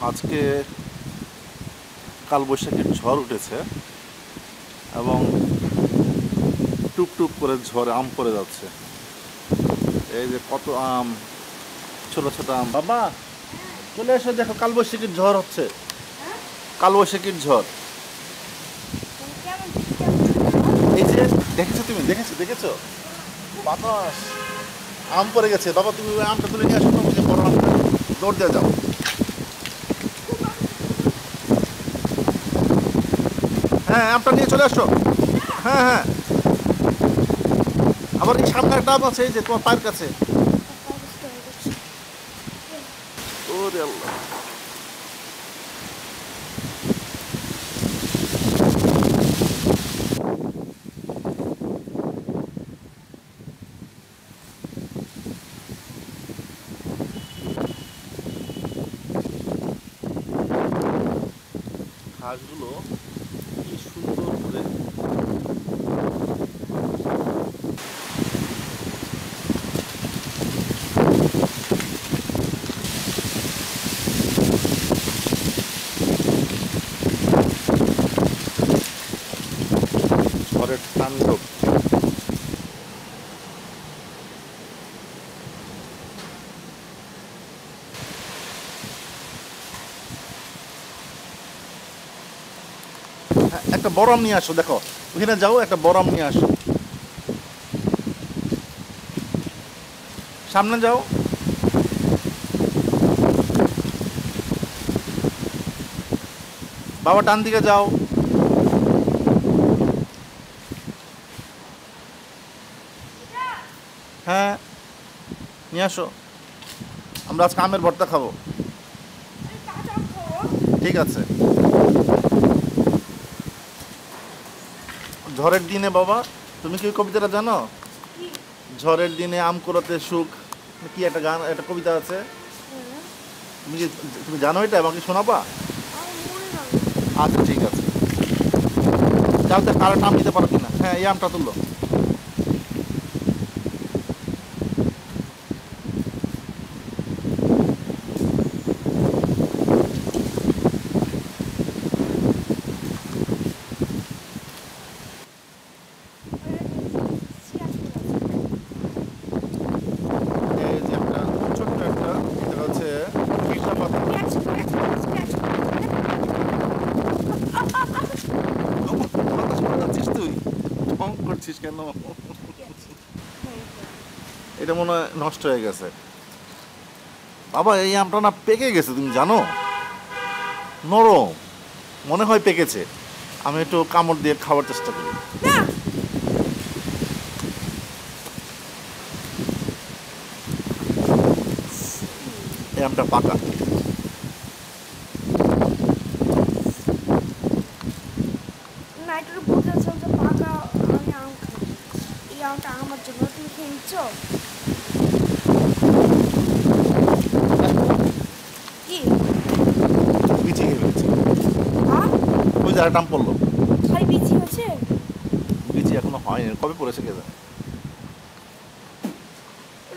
আজকে কালবৈশাখীর ঝড় উঠেছে এবং টুপটুপ করে ঝড়ে আম পড়ে যাচ্ছে। এই যে কত আম, ছোট ছোট আম। বাবা চলে এসো, দেখো কালবৈশাখীর ঝড় হচ্ছে। কালবৈশাখীর ঝড় এই যে দেখেছো, তুমি দেখেছো বাতাস, আম পড়ে গেছে। বাবা তুমি ওই আমটা তুলে নিয়ে আসো, তোমাকে বড় আমটা দৌড় দিয়ে যাও। হ্যাঁ আমটা নিয়ে চলে আসো। হ্যাঁ হ্যাঁ, আবার এই সামনে একটা আম আছে, এই যে তোমার পায়ের কাছে। ওরে আল্লাহ, ঘাসগুলো কি সুন্দর করে ঝড়ের তাণ্ডব। হ্যাঁ, একটা বড় আম নিয়ে আসো, দেখো ওখানে যাও, একটা বড় আম নিয়ে আসো। সামনে যাও। বাবা ডান দিকে যাও। হ্যাঁ নিয়ে আসো, আমরা আজকে আমের ভর্তা খাবো। ঠিক আছে। ঝড়ের দিনে বাবা, তুমি কি ওই কবিতাটা জানো? ঝড়ের দিনে আম কুড়াতে সুখ, কি একটা গান, একটা কবিতা আছে। তুমি জানো এটা, আমাকে শোনাবা? আচ্ছা ঠিক আছে, যাও তো কারোটা আম নিতে পারো কিনা। হ্যাঁ এই আমটা তুললো। এই যে একটা ছোট্ট একটা, এটা হচ্ছে কৃষ্ণা পাতা। বাতাস করে যাচ্ছিস তুই, ঢং করছিস কেন? এটা মনে হয় নষ্ট হয়ে গেছে। বাবা এই আমটা না পেকে গেছে, তুমি জানো? নরম, মনে হয় পেকেছে। আমি একটু কামড় দিয়ে খাওয়ার চেষ্টা করি। এই আমটা পাকা। না, এটা তো বলতেছিলাম যে পাকা আমি আম খাই। এই আমটা আমার জন্য তুমি খেয়ে নিচ্ছ কি? বিচি খেয়ে ফেলছি। হ্যাঁ, ওই যে আরেকটা আম পড়লো। খালি বিচি হচ্ছে। বিচি এখনো হয়নি, কবে পড়েছে কে জানে।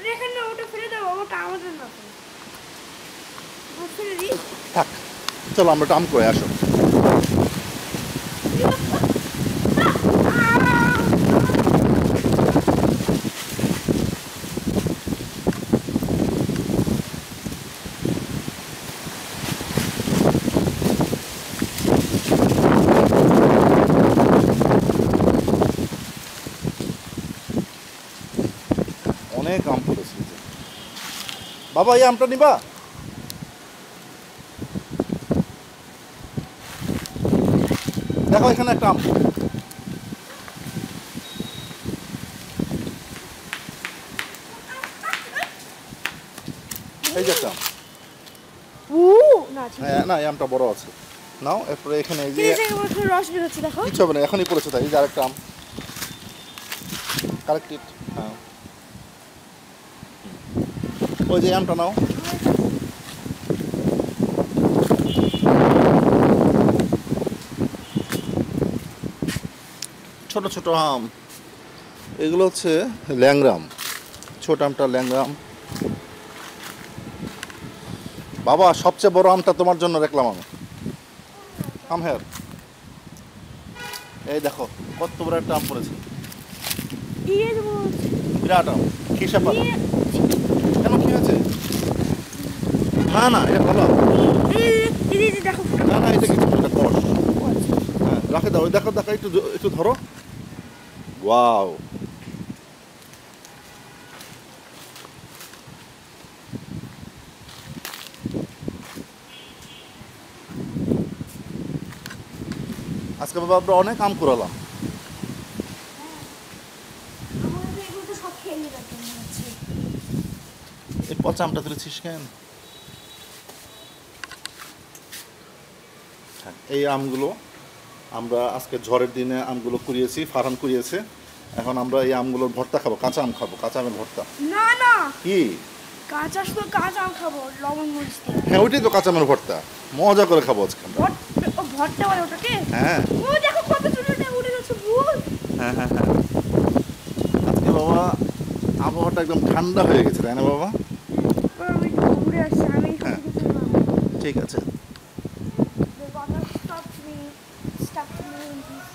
রেখে না, ওটা ফেলে দাও, ওটা আমাদের না। ফেলে দিই। থাক, চলো আমরা একটু আম করে আসো। অনেক আম পড়েছে। বাবা এই আমটা নিবা? দেখো এখানে একটা আম। এই যে একটা আম। না ঠিক হ্যাঁ না, এই আমটা বড় আছে। নাও, এরপরে এখানে এই যে আছে, রস বের হচ্ছে দেখো। কিছু হবে না, এখনই পড়েছে তাই। এই যে আরেকটা আম কালেক্টেড। হ্যাঁ ওই যে আমটা নাও। ছোট ছোট আম, এগুলো হচ্ছে ল্যাংড়া আম। ছোট আমটা ল্যাংড়া আম। বাবা সবচেয়ে বড় আমটা তোমার জন্য রাখলাম আমি। Come here. এই দেখো কত বড় একটা আম পড়েছে। ইয়ে দেবো। বিরাট আম। খিসা পাতা। কেন কি হয়েছে? না না এটা ভালো আম। এই দেখো। না না এটা কিছু না, এটা কষ। হ্যাঁ রাখে দাও, দেখো দেখো একটু একটু ধরো। ওয়াও। আজকে বাবা আমরা অনেক আম কুড়ালাম। আমাদের এগুলো তো সব খেয়ে নিয়ে রাখতে মনে হচ্ছে। এই পচা আমটা তুলেছিস কেন? হ্যাঁ এই আমগুলো আমরা আজকে ঝড়ের দিনে আমগুলো কুড়িয়েছি, ফারহান কুড়িয়েছে। এখন আমরা এই আমগুলোর ভর্তা খাবো, কাঁচা আম খাবো, কাঁচা আমের ভর্তা। না না কি? কাঁচা শুধু কাঁচা আম খাবো লবণ মরিচ দিয়ে। হ্যাঁ ওইটাই তো কাঁচা আমের ভর্তা, মজা করে খাবো আজকে আমরা। ভর্তা বলে ওটাকে? হ্যাঁ ও দেখো কত ছোটটা উড়ে যাচ্ছে ভুল। হ্যাঁ হ্যাঁ হ্যাঁ আজকে বাবা আবহাওয়াটা একদম ঠান্ডা হয়ে গেছে, তাই না বাবা? আমি ঘুরে আসছি, আমি হ্যাঁ। ঠিক আছে। The water stopped me in this.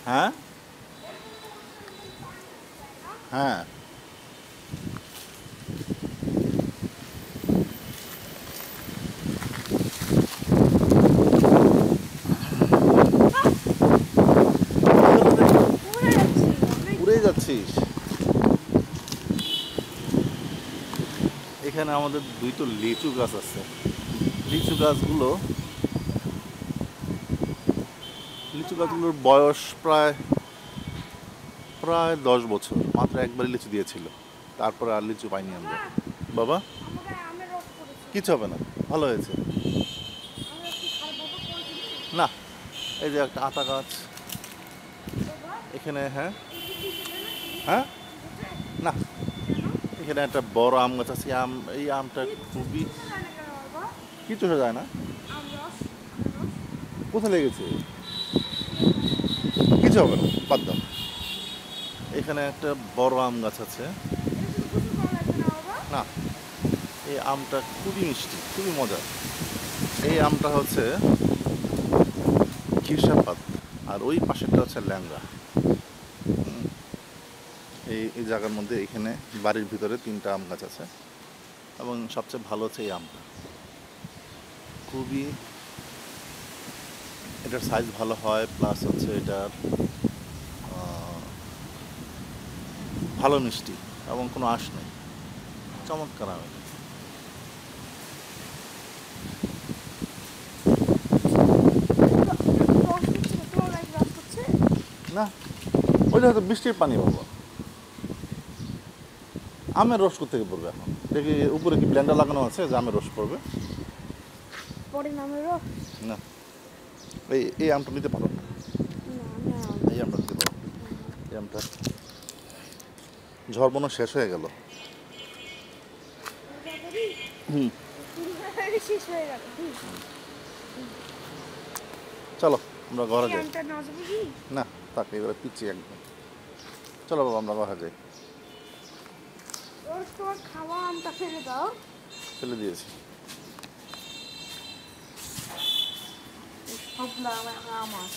হ্যাঁ হ্যাঁ উড়ে যাচ্ছিস। এখানে আমাদের দুইটো লিচু গাছ আছে। লিচু গাছগুলোর বয়স প্রায় 10 বছর। মাত্র একবারই লিচু দিয়েছিল, তারপরে আর লিচু পাইনি আমরা। বাবা কিছু হবে না, ভালো হয়েছে। না এই যে একটা আতা গাছ এখানে। হ্যাঁ হ্যাঁ না এখানে একটা বড় আম গাছ আছে। এই আমটা খুবই কিছু হয়ে যায় না। কোথায় লেগেছে? কিছু হবে না, বাদ দাও। এখানে একটা বড় আম গাছ আছে। না এই আমটা খুবই মিষ্টি, খুবই মজার। এই আমটা হচ্ছে খিরসাপাত, আর ওই পাশেরটা হচ্ছে ল্যাংড়া। এই জায়গার মধ্যে এখানে বাড়ির ভিতরে 3টা আম গাছ আছে, এবং সবচেয়ে ভালো হচ্ছে এই আমটা। খুবই এটার সাইজ ভালো হয়, প্লাস হচ্ছে এটার ভালো মিষ্টি এবং কোনো আঁশ নেই। চমৎকার আম। না ওইটা হয়তো বৃষ্টির পানি বাবা। আমের রস কোথেকে পড়বে এখন? দেখি উপরে কি ব্লেন্ডার লাগানো আছে যে আমের রস পড়বে? না এই আমটা নিতে পারো। এই আমটা নিতে পারো। এই আমটা ঝড় মনে শেষ হয়ে গেল। চলো আমরা ঘরে যাই। না তাকে এবারে পিছিয়ে একদম। চলো বাবা আমরা ঘরে যাই। খাওয়া আমটা ফেলে দাও। ফেলে দিয়েছি। আমার